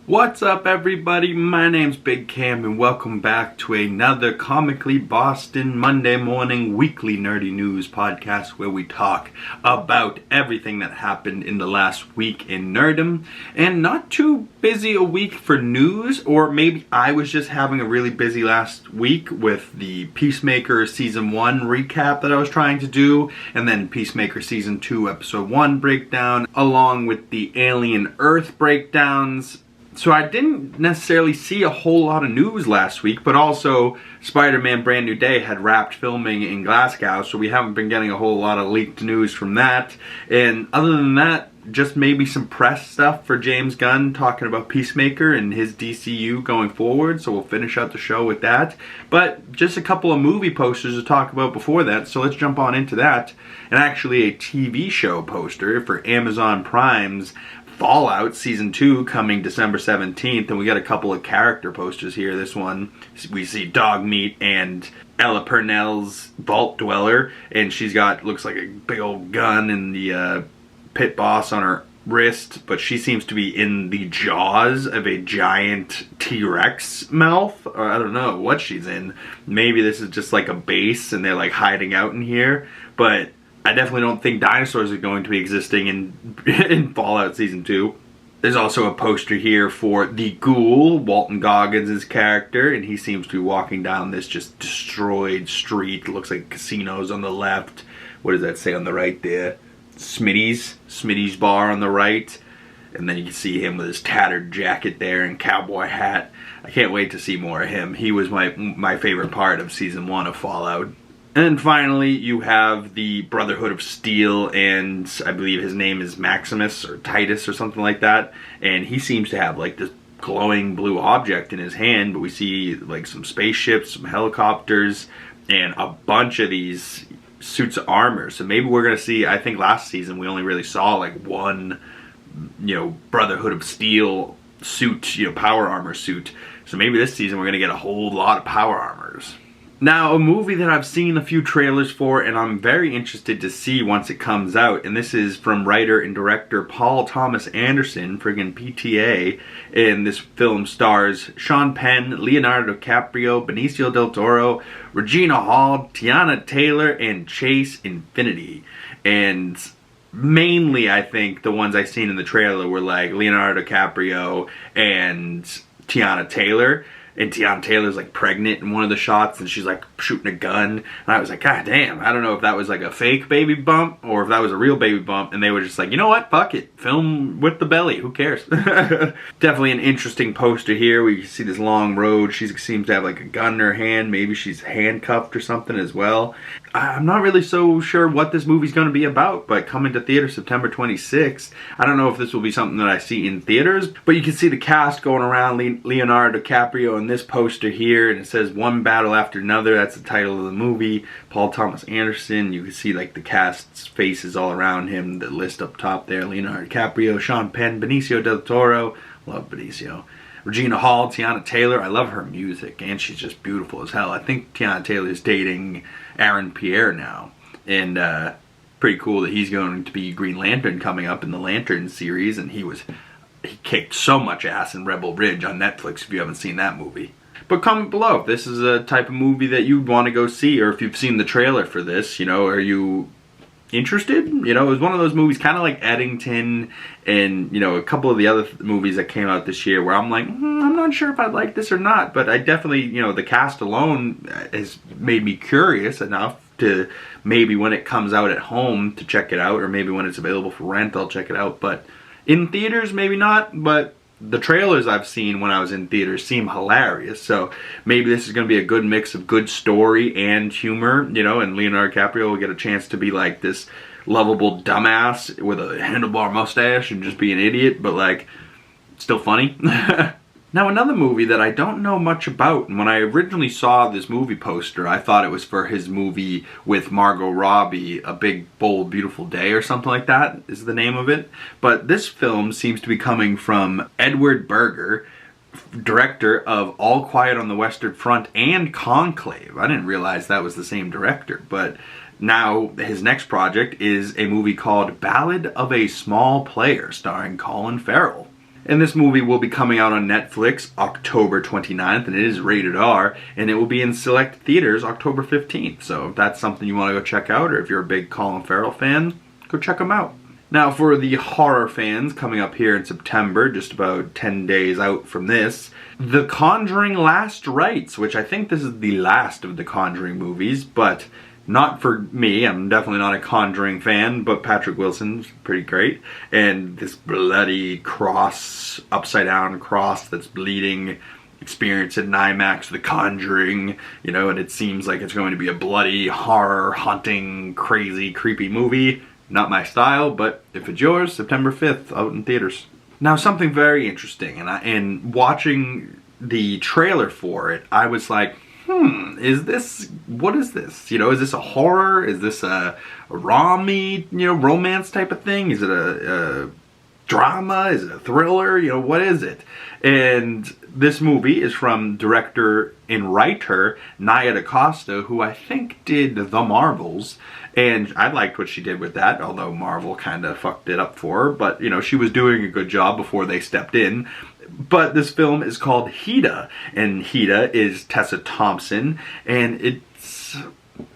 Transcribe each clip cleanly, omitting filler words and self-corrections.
What's up, everybody? My name's Big Cam and welcome back to another Comically Boston Monday morning weekly nerdy news podcast where we talk about everything that happened in the last week in nerdom. And not too busy a week for news, or maybe I was just having a really busy last week with the Peacemaker Season 1 recap that I was trying to do, and then Peacemaker Season 2 Episode 1 breakdown, along with the Alien Earth breakdowns. So I didn't necessarily see a whole lot of news last week, but also Spider-Man Brand New Day had wrapped filming in Glasgow, so we haven't been getting a whole lot of leaked news from that. And other than that, just maybe some press stuff for James Gunn talking about Peacemaker and his DCU going forward, so we'll finish out the show with that. But just a couple of movie posters to talk about before that, so let's jump on into that. And actually a TV show poster for Amazon Prime's Fallout Season 2 coming December 17th, and we got a couple of character posters here. This one, we see Dogmeat and Ella Purnell's Vault Dweller, and she's got, looks like a big old gun and the pit boss on her wrist, but she seems to be in the jaws of a giant T-Rex mouth, or I don't know what she's in. Maybe this is just like a base and they're like hiding out in here, but I definitely don't think dinosaurs are going to be existing in Fallout Season 2. There's also a poster here for the Ghoul, Walton Goggins' character, and he seems to be walking down this just destroyed street. It looks like casinos on the left. What does that say on the right there? Smitty's bar on the right. And then you can see him with his tattered jacket there and cowboy hat. I can't wait to see more of him. He was my favorite part of Season 1 of Fallout. And then finally, you have the Brotherhood of Steel, and I believe his name is Maximus or Titus or something like that. And he seems to have like this glowing blue object in his hand, but we see like some spaceships, some helicopters, and a bunch of these suits of armor. So maybe we're going to see, I think last season we only really saw like one, Brotherhood of Steel suit, power armor suit. So maybe this season we're going to get a whole lot of power armors. Now, a movie that I've seen a few trailers for and I'm very interested to see once it comes out, and this is from writer and director Paul Thomas Anderson, friggin' PTA, and this film stars Sean Penn, Leonardo DiCaprio, Benicio del Toro, Regina Hall, Tiana Taylor, and Chase Infinity. And mainly, I think, the ones I've seen in the trailer were like Leonardo DiCaprio and Tiana Taylor. And Tiana Taylor's like pregnant in one of the shots and she's like shooting a gun. And I was like, God damn, I don't know if that was like a fake baby bump or if that was a real baby bump. And they were just like, you know what, fuck it. Film with the belly, who cares? Definitely an interesting poster here. We see this long road. She seems to have like a gun in her hand. Maybe she's handcuffed or something as well. I'm not really so sure what this movie's going to be about, but coming to theater September 26th. I don't know if this will be something that I see in theaters, but you can see the cast going around, Leonardo DiCaprio in this poster here, and it says One Battle After Another. That's the title of the movie. Paul Thomas Anderson. You can see like the cast's faces all around him, the list up top there. Leonardo DiCaprio, Sean Penn, Benicio del Toro. Love Benicio. Regina Hall, Tiana Taylor. I love her music, and she's just beautiful as hell. I think Tiana Taylor is dating Aaron Pierre now, and pretty cool that he's going to be Green Lantern coming up in the Lantern series, and he kicked so much ass in Rebel Ridge on Netflix if you haven't seen that movie. But comment below if this is a type of movie that you'd want to go see, or if you've seen the trailer for this, are you interested? It was one of those movies kind of like Eddington and, a couple of the other movies that came out this year where I'm like, I'm not sure if I'd like this or not, but I definitely, the cast alone has made me curious enough to maybe when it comes out at home to check it out, or maybe when it's available for rent I'll check it out, but in theaters maybe not. But the trailers I've seen when I was in theaters seem hilarious, so maybe this is going to be a good mix of good story and humor, and Leonardo DiCaprio will get a chance to be like this lovable dumbass with a handlebar mustache and just be an idiot, but like still funny. Now, another movie that I don't know much about, and when I originally saw this movie poster, I thought it was for his movie with Margot Robbie, A Big, Bold, Beautiful Day or something like that is the name of it. But this film seems to be coming from Edward Berger, director of All Quiet on the Western Front and Conclave. I didn't realize that was the same director, but now his next project is a movie called Ballad of a Small Player starring Colin Farrell. And this movie will be coming out on Netflix October 29th, and it is rated R, and it will be in select theaters October 15th. So if that's something you want to go check out, or if you're a big Colin Farrell fan, go check him out. Now for the horror fans, coming up here in September, just about 10 days out from this, The Conjuring Last Rites, which I think this is the last of the Conjuring movies, but not for me. I'm definitely not a Conjuring fan, but Patrick Wilson's pretty great. And this bloody cross, upside down cross that's bleeding, experience in IMAX, The Conjuring, you know, and it seems like it's going to be a bloody, horror, haunting, crazy, creepy movie. Not my style, but if it's yours, September 5th, out in theaters. Now, something very interesting, and watching the trailer for it, I was like, what is this? You know, is this a horror? Is this a rom-y, you know, romance type of thing? Is it a drama? Is it a thriller? You know, what is it? And this movie is from director and writer Decosta, who I think did The Marvels. And I liked what she did with that, although Marvel kind of fucked it up for her. But, you know, she was doing a good job before they stepped in. But this film is called Hedda, and Hedda is Tessa Thompson, and it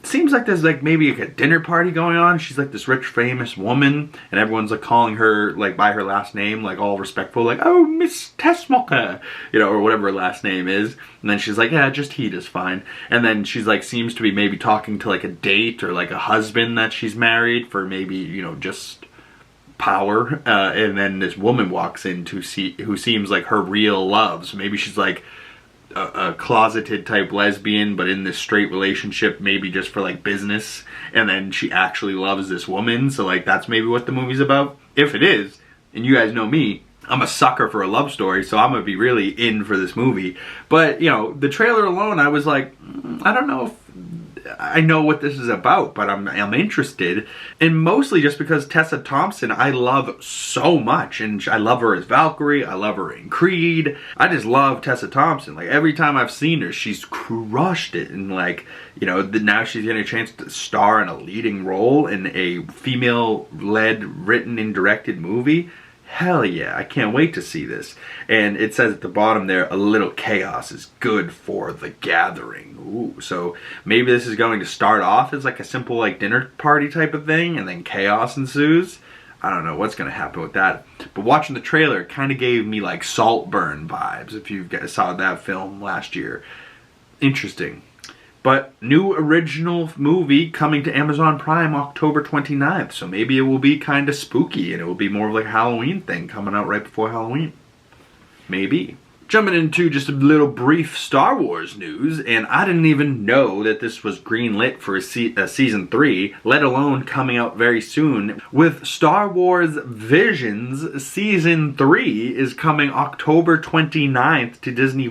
seems like there's like maybe like a dinner party going on. She's like this rich, famous woman, and everyone's like calling her like by her last name, like all respectful, like, oh, Miss Tessmoka, you know, or whatever her last name is. And then she's like, yeah, just Hedda's fine. And then she's like, seems to be maybe talking to like a date or like a husband that she's married for maybe, you know, just power, and then this woman walks in who seems like her real love. So maybe she's like a closeted type lesbian, but in this straight relationship, maybe just for like business, and then she actually loves this woman. So like that's maybe what the movie's about. If it is, and you guys know me, I'm a sucker for a love story, so I'm gonna be really in for this movie. But you know, the trailer alone, I was like, I don't know if I know what this is about, but I'm interested, and mostly just because Tessa Thompson I love so much, and I love her as Valkyrie, I love her in Creed. I just love Tessa Thompson. Like every time I've seen her, she's crushed it, and like, you know, now she's getting a chance to star in a leading role in a female-led, written and directed movie. Hell yeah, I can't wait to see this. And it says at the bottom there, a little chaos is good for the gathering. Ooh, so maybe this is going to start off as like a simple like dinner party type of thing, and then chaos ensues. I don't know what's going to happen with that. But watching the trailer kind of gave me like Saltburn vibes, if you guys saw that film last year. Interesting. But new original movie coming to Amazon Prime October 29th. So maybe it will be kind of spooky and it will be more of like a Halloween thing coming out right before Halloween. Maybe. Jumping into just a little brief Star Wars news, and I didn't even know that this was greenlit for a season 3, let alone coming out very soon. With Star Wars Visions, season 3 is coming October 29th to Disney+.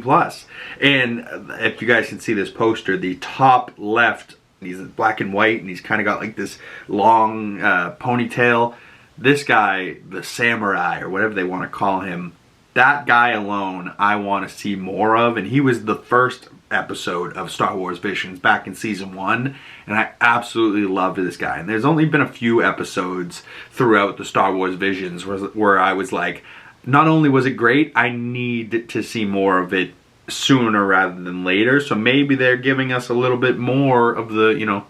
And if you guys can see this poster, the top left, he's black and white, and he's kind of got like this long ponytail. This guy, the samurai, or whatever they want to call him, that guy alone I want to see more of, and he was the first episode of Star Wars Visions back in season 1, and I absolutely loved this guy. And there's only been a few episodes throughout the Star Wars Visions where I was like, not only was it great, I need to see more of it sooner rather than later. So maybe they're giving us a little bit more of the, you know,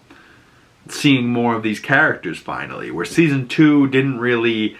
seeing more of these characters finally, where season 2 didn't really,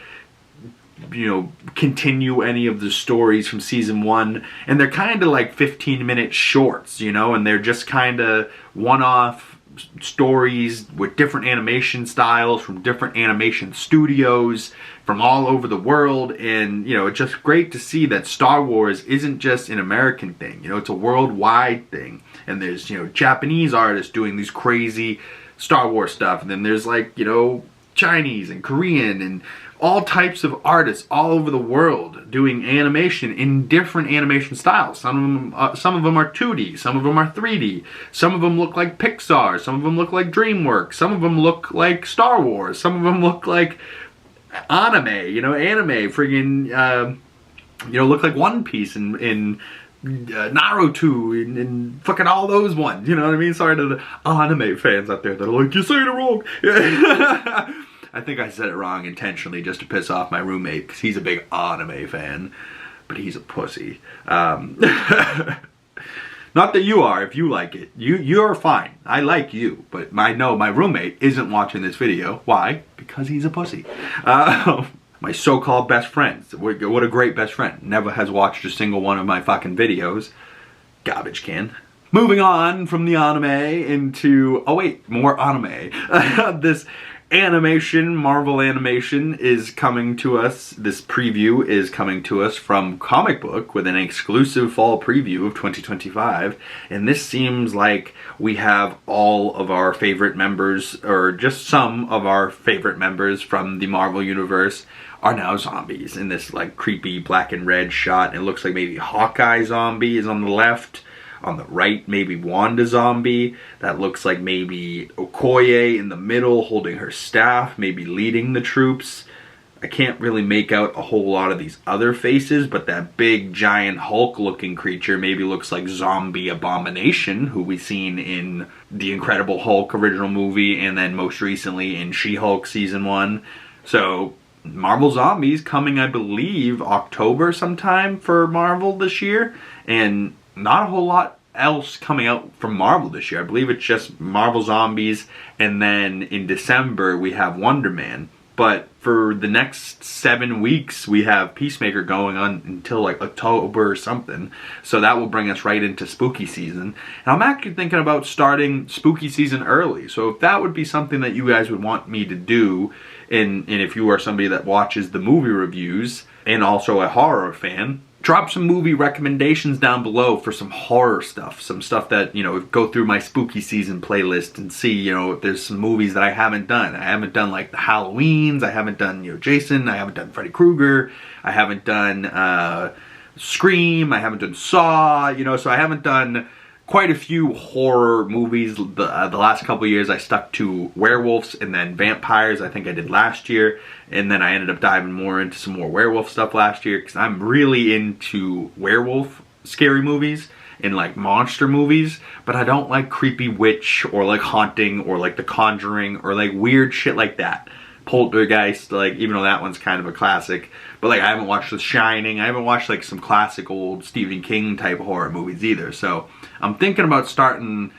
you know, continue any of the stories from season 1, and they're kind of like 15-minute shorts, you know, and they're just kind of one-off stories with different animation styles from different animation studios from all over the world. And you know, it's just great to see that Star Wars isn't just an American thing, you know, it's a worldwide thing. And there's, you know, Japanese artists doing these crazy Star Wars stuff, and then there's like, you know, Chinese and Korean and all types of artists all over the world doing animation in different animation styles. Some of them are 2D, some of them are 3D, some of them look like Pixar, some of them look like DreamWorks, some of them look like Star Wars, some of them look like anime, you know, friggin', you know, look like One Piece and Naruto and fucking all those ones, you know what I mean? Sorry to the anime fans out there that are like, you're saying it wrong. I think I said it wrong intentionally just to piss off my roommate, because he's a big anime fan. but he's a pussy. Not that you are, if you like it. You're fine. I like you. But I know my roommate isn't watching this video. Why? Because he's a pussy. My so-called best friend. What a great best friend. Never has watched a single one of my fucking videos. Garbage can. Moving on from the anime into... Oh wait, more anime. This animation, Marvel animation, is coming to us. This preview is coming to us from Comic Book with an exclusive fall preview of 2025. And this seems like we have all of our favorite members, or just some of our favorite members from the Marvel Universe, are now zombies in this like creepy black and red shot. It looks like maybe Hawkeye zombie is on the left. On the right, maybe Wanda zombie. That looks like maybe Okoye in the middle holding her staff, maybe leading the troops. I can't really make out a whole lot of these other faces, but that big giant Hulk looking creature maybe looks like Zombie Abomination, who we've seen in the Incredible Hulk original movie and then most recently in She-Hulk season 1. So Marvel Zombies coming, I believe, October sometime for Marvel this year. And not a whole lot else coming out from Marvel this year. I believe it's just Marvel Zombies, and then in December we have Wonder Man. But for the next 7 weeks we have Peacemaker going on until like October or something. So that will bring us right into spooky season. And I'm actually thinking about starting spooky season early. So if that would be something that you guys would want me to do, and if you are somebody that watches the movie reviews and also a horror fan, drop some movie recommendations down below for some horror stuff. Some stuff that, you know, go through my spooky season playlist and see, you know, if there's some movies that I haven't done. I haven't done like the Halloweens. I haven't done, you know, Jason. I haven't done Freddy Krueger. I haven't done Scream. I haven't done Saw. You know, so I haven't done quite a few horror movies. The last couple of years I stuck to werewolves and then vampires. I think I did last year. And then I ended up diving more into some more werewolf stuff last year because I'm really into werewolf scary movies and like monster movies, but I don't like creepy witch or like haunting or like the Conjuring or like weird shit like that. Poltergeist, like, even though that one's kind of a classic, but like I haven't watched The Shining. I haven't watched like some classic old Stephen King type horror movies either. So I'm thinking about starting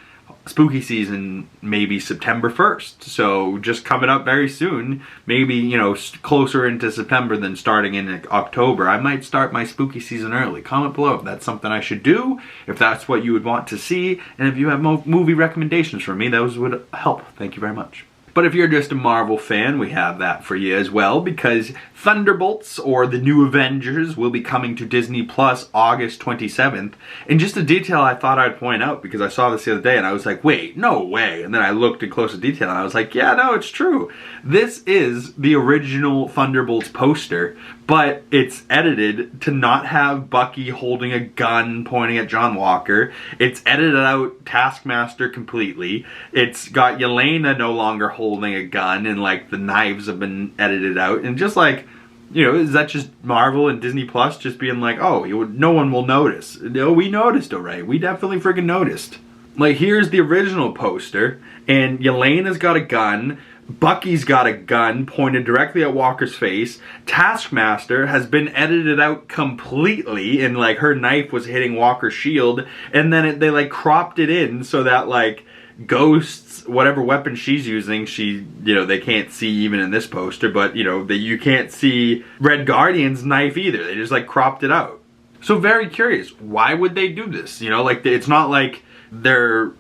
spooky season maybe September 1st. So just coming up very soon, maybe, you know, closer into September than starting in October. I might start my spooky season early. Comment below if that's something I should do, if that's what you would want to see, and if you have movie recommendations for me, those would help. Thank you very much. But if you're just a Marvel fan, we have that for you as well, because Thunderbolts, or the New Avengers, will be coming to Disney Plus August 27th. And just a detail I thought I'd point out, because I saw this the other day and I was like, wait, no way. And then I looked in closer detail and I was like, yeah, no, it's true. This is the original Thunderbolts poster, but it's edited to not have Bucky holding a gun pointing at John Walker. It's edited out Taskmaster completely. It's got Yelena no longer holding a gun, and like the knives have been edited out. And just like, you know, is that just Marvel and Disney Plus just being like, oh, no one will notice? No, we noticed already. We definitely freaking noticed. Like, here's the original poster, and Yelena's got a gun. Bucky's got a gun pointed directly at Walker's face. Taskmaster has been edited out completely, and like her knife was hitting Walker's shield, and then they like cropped it in so that like Ghost's, whatever weapon she's using, she, you know, they can't see even in this poster, but you know, that you can't see Red Guardian's knife either. They just like cropped it out. So very curious, why would they do this? You know, like it's not like they're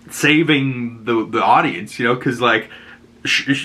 saving the audience, you know, because like,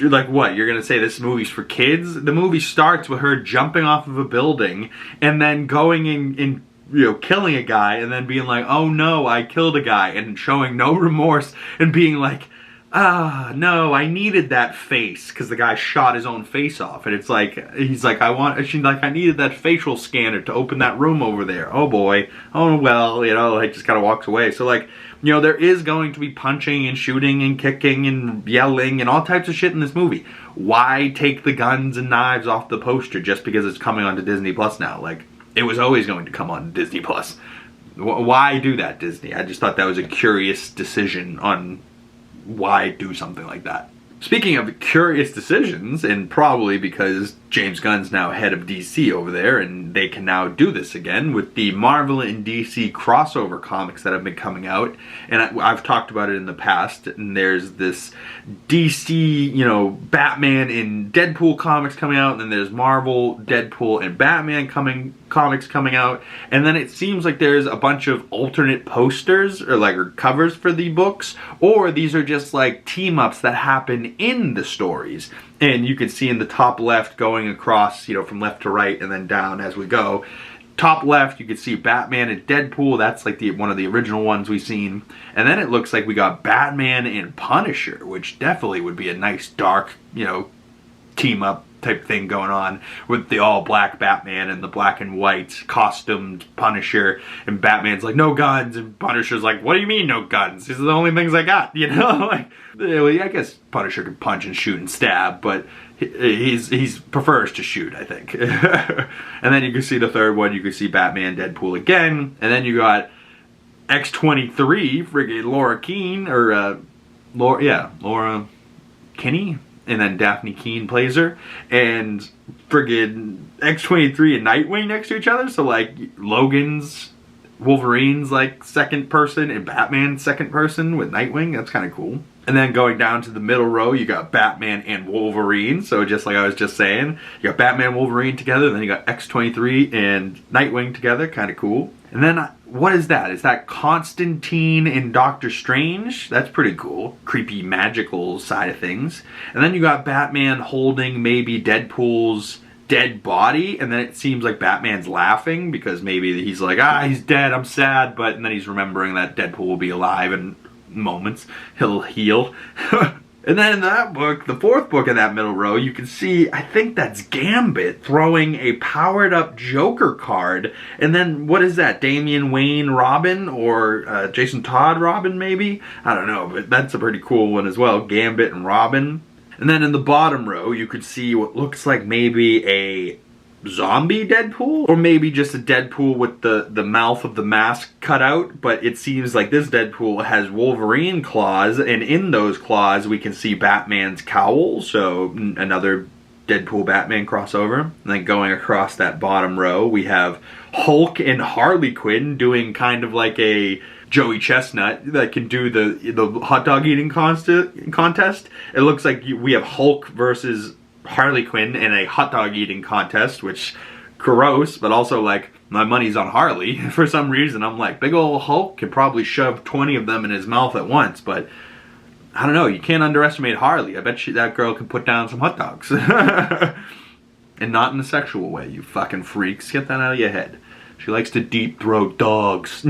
like what, you're gonna say this movie's for kids? The movie starts with her jumping off of a building and then going in you know, killing a guy and then being like, oh no, I killed a guy, and showing no remorse and being like, ah, no, I needed that face, because the guy shot his own face off. And it's like, he's like, she's like, I needed that facial scanner to open that room over there. Oh boy. Oh well, you know, like just kind of walks away. So like, you know, there is going to be punching and shooting and kicking and yelling and all types of shit in this movie. Why take the guns and knives off the poster just because it's coming onto Disney Plus now? Like, it was always going to come on Disney Plus. Why do that, Disney? I just thought that was a curious decision on why do something like that. Speaking of curious decisions, and probably because James Gunn's now head of DC over there, and they can now do this again with the Marvel and DC crossover comics that have been coming out. And I've talked about it in the past, and there's this DC, Batman and Deadpool comics coming out, and then there's Marvel, Deadpool, and Batman comics coming out, and then it seems like there's a bunch of alternate posters or covers for the books, or these are just like team-ups that happen in the stories. And you can see in the top left going across, from left to right and then down as we go. Top left, you can see Batman and Deadpool. That's like one of the original ones we've seen. And then it looks like we got Batman and Punisher, which definitely would be a nice dark, team-up type thing going on with the all-black Batman and the black and white costumed Punisher. And Batman's like, no guns. And Punisher's like, what do you mean no guns? These are the only things I got, I guess Punisher can punch and shoot and stab, but he's prefers to shoot, I think. And then you can see the third one, you can see Batman, Deadpool again, and then you got X-23, friggin' Laura Kinney, and then Daphne Keane plays her, and friggin' X-23 and Nightwing next to each other, so Wolverine's second person, and Batman's second person with Nightwing. That's kind of cool. And then going down to the middle row, you got Batman and Wolverine. So just like I was just saying, you got Batman and Wolverine together, and then you got X-23 and Nightwing together. Kind of cool. And then, what is that? Is that Constantine and Doctor Strange? That's pretty cool. Creepy, magical side of things. And then you got Batman holding maybe Deadpool's dead body, and then it seems like Batman's laughing because maybe he's like, he's dead, I'm sad, and then he's remembering that Deadpool will be alive in moments. He'll heal. And then in that book, the fourth book in that middle row, you can see, I think that's Gambit throwing a powered-up Joker card. And then, what is that? Damian Wayne Robin? Or Jason Todd Robin, maybe? I don't know, but that's a pretty cool one as well. Gambit and Robin. And then in the bottom row, you could see what looks like maybe a zombie Deadpool, or maybe just a Deadpool with the mouth of the mask cut out, but it seems like this Deadpool has Wolverine claws, and in those claws we can see Batman's cowl, so another Deadpool Batman crossover. And then going across that bottom row, we have Hulk and Harley Quinn doing kind of like a Joey Chestnut that can do the hot dog eating contest. It looks like we have Hulk versus Harley Quinn in a hot dog eating contest, which gross, but also my money's on Harley. For some reason, I'm like, big ol' Hulk can probably shove 20 of them in his mouth at once, but I don't know, you can't underestimate Harley. I bet that girl can put down some hot dogs. And not in a sexual way, you fucking freaks. Get that out of your head. She likes to deep throat dogs.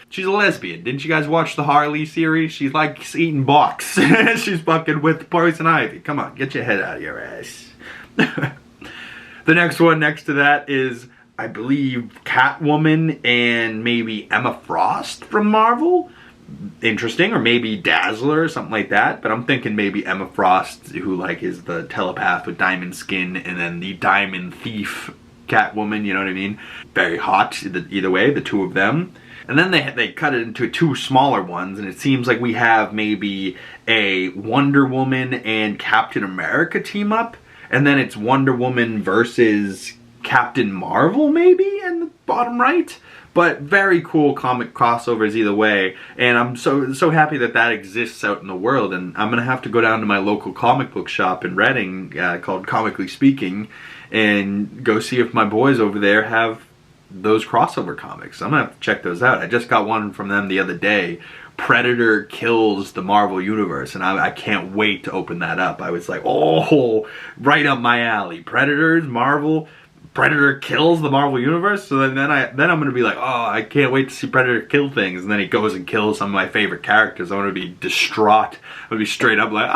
She's a lesbian. Didn't you guys watch the Harley series? She likes eating box. She's fucking with Poison Ivy. Come on, get your head out of your ass. The next one next to that is, I believe, Catwoman and maybe Emma Frost from Marvel. Interesting, or maybe Dazzler or something like that. But I'm thinking maybe Emma Frost, who is the telepath with diamond skin, and then the diamond thief Catwoman, you know what I mean? Very hot, either way, the two of them. And then they cut it into two smaller ones, and it seems like we have maybe a Wonder Woman and Captain America team up, and then it's Wonder Woman versus Captain Marvel, maybe, in the bottom right. But very cool comic crossovers either way, and I'm so happy that exists out in the world. And I'm gonna have to go down to my local comic book shop in Reading called Comically Speaking, and go see if my boys over there have those crossover comics. I'm gonna have to check those out. I just got one from them the other day. Predator kills the Marvel Universe, and I can't wait to open that up. I was like, oh, right up my alley. Predators, Marvel. Predator kills the Marvel Universe, so then I'm gonna be like, oh, I can't wait to see Predator kill things, and then he goes and kills some of my favorite characters. I'm gonna be distraught. I'm gonna be straight up like,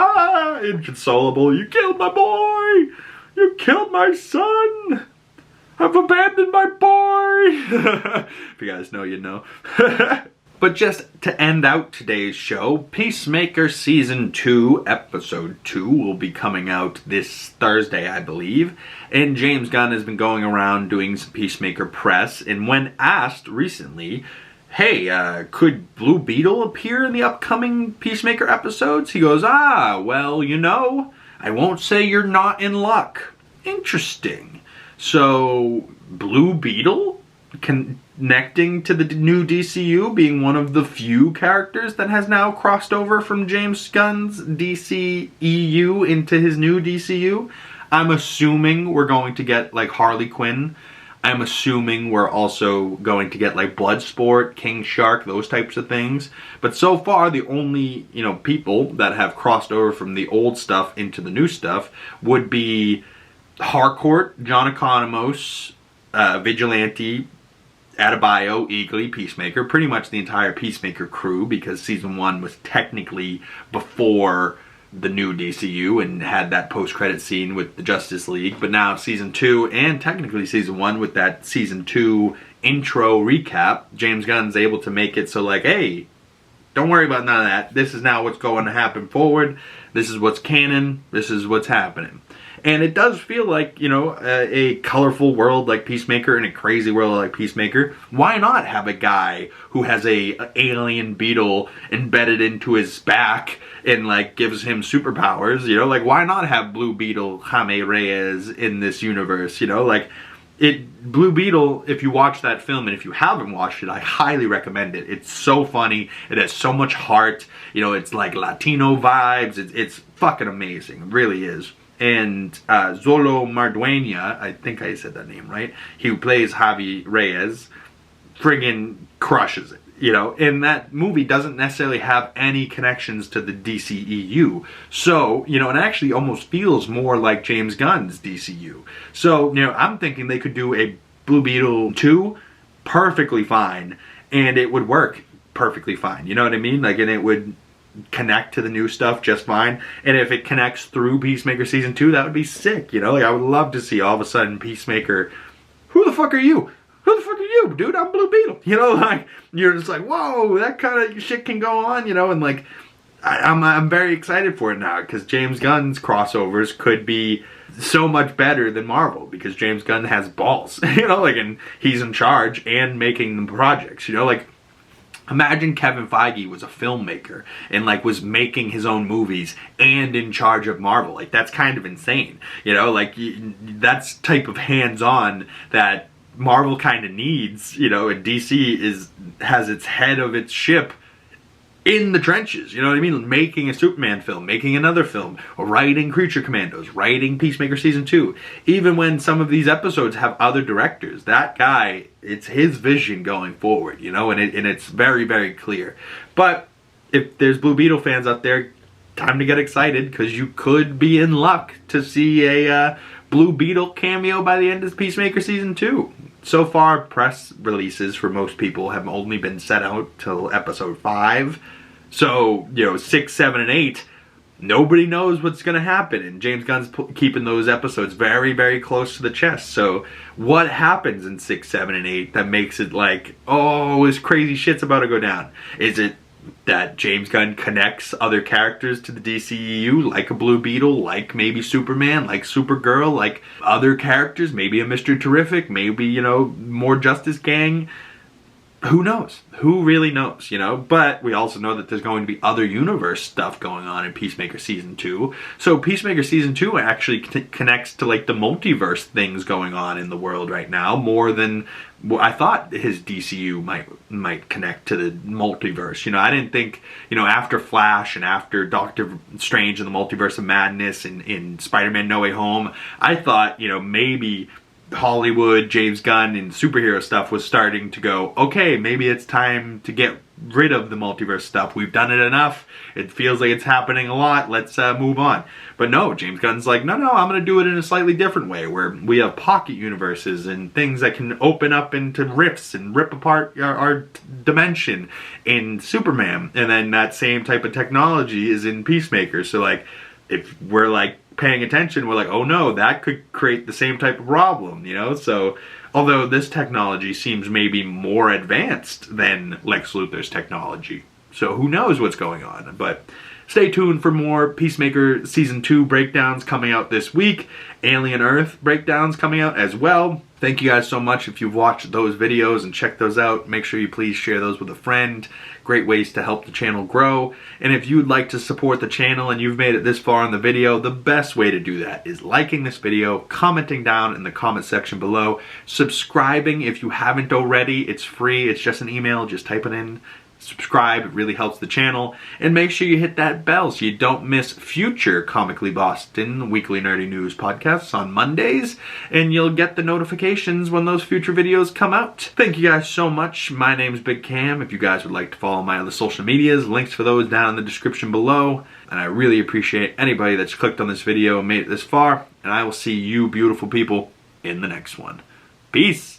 inconsolable. You killed my boy. You killed my son. I've abandoned my boy. If you guys know, you know. But just to end out today's show, Peacemaker Season 2, Episode 2 will be coming out this Thursday, I believe. And James Gunn has been going around doing some Peacemaker press. And when asked recently, hey, could Blue Beetle appear in the upcoming Peacemaker episodes? He goes, well, I won't say you're not in luck. Interesting. So, Blue Beetle connecting to the new DCU, being one of the few characters that has now crossed over from James Gunn's DCEU into his new DCU. I'm assuming we're going to get, like, Harley Quinn. I'm assuming we're also going to get, like, Bloodsport, King Shark, those types of things. But so far, the only, people that have crossed over from the old stuff into the new stuff would be Harcourt, John Economos, Vigilante, Adebayo, Eagly, Peacemaker, pretty much the entire Peacemaker crew, because season 1 was technically before the new DCU and had that post-credit scene with the Justice League. But now season 2 and technically season 1 with that season 2 intro recap, James Gunn's able to make it so, like, hey, don't worry about none of that. This is now what's going to happen forward. This is what's canon. This is what's happening. And it does feel like, a colorful world like Peacemaker and a crazy world like Peacemaker. Why not have a guy who has a alien beetle embedded into his back and, like, gives him superpowers, Like, why not have Blue Beetle Jaime Reyes in this universe, Blue Beetle, if you watch that film, and if you haven't watched it, I highly recommend it. It's so funny. It has so much heart. It's like Latino vibes. It's fucking amazing. It really is. And Zolo Marduena, I think I said that name right, he who plays Javi Reyes, friggin' crushes it. And that movie doesn't necessarily have any connections to the DCEU. So, it actually almost feels more like James Gunn's DCU. So, I'm thinking they could do a Blue Beetle 2 perfectly fine, and it would work perfectly fine. You know what I mean? Like, and it would connect to the new stuff just fine. And if it connects through Peacemaker season 2, that would be sick. Like, I would love to see all of a sudden Peacemaker, who the fuck are you? Who the fuck are you, dude? I'm Blue Beetle. Like, you're just like, whoa, that kind of shit can go on, and like, I'm very excited for it now, because James Gunn's crossovers could be so much better than Marvel, because James Gunn has balls, and he's in charge and making the projects, like, imagine Kevin Feige was a filmmaker and, like, was making his own movies and in charge of Marvel. Like, that's kind of insane, like, that's type of hands-on that Marvel kind of needs, and DC has its head of its ship in the trenches, you know what I mean? Making a Superman film, making another film, writing Creature Commandos, writing Peacemaker Season 2. Even when some of these episodes have other directors, that guy, it's his vision going forward, and it's very, very clear. But if there's Blue Beetle fans out there, time to get excited, because you could be in luck to see a Blue Beetle cameo by the end of Peacemaker Season 2. So far, press releases for most people have only been set out till episode 5. So, 6, 7, and 8, nobody knows what's going to happen. And James Gunn's keeping those episodes very, very close to the chest. So, what happens in 6, 7, and 8 that makes it like, oh, this crazy shit's about to go down? Is it that James Gunn connects other characters to the DCEU, like a Blue Beetle, like maybe Superman, like Supergirl, like other characters, maybe a Mr. Terrific, maybe, more Justice Gang? Who knows? Who really knows, But we also know that there's going to be other universe stuff going on in Peacemaker Season 2. So Peacemaker Season 2 actually connects to, like, the multiverse things going on in the world right now, more than I thought his DCU might connect to the multiverse. I didn't think, after Flash and after Doctor Strange and the Multiverse of Madness and in Spider-Man No Way Home, I thought, maybe Hollywood, James Gunn, and superhero stuff was starting to go, okay, maybe it's time to get rid of the multiverse stuff. We've done it enough. It feels like it's happening a lot. Let's move on. But no, James Gunn's like, no, I'm going to do it in a slightly different way, where we have pocket universes and things that can open up into rifts and rip apart our dimension in Superman. And then that same type of technology is in Peacemaker. So, like, if we're, like, paying attention, we're like, oh no, that could create the same type of problem, So, although this technology seems maybe more advanced than Lex Luthor's technology, so who knows what's going on. But Stay tuned for more Peacemaker Season 2 breakdowns coming out this week. Alien Earth breakdowns coming out as well. Thank you guys so much if you've watched those videos and checked those out. Make sure you please share those with a friend. Great ways to help the channel grow. And if you'd like to support the channel and you've made it this far in the video, the best way to do that is liking this video, commenting down in the comment section below, subscribing if you haven't already. It's free. It's just an email. Just type it in. Subscribe, it really helps the channel, and make sure you hit that bell so you don't miss future Comically Boston weekly nerdy news podcasts on Mondays, and you'll get the notifications when those future videos come out. Thank you guys so much. My name's Big Cam. If you guys would like to follow my other social medias, links for those down in the description below, and I really appreciate anybody that's clicked on this video and made it this far, and I will see you beautiful people in the next one. Peace!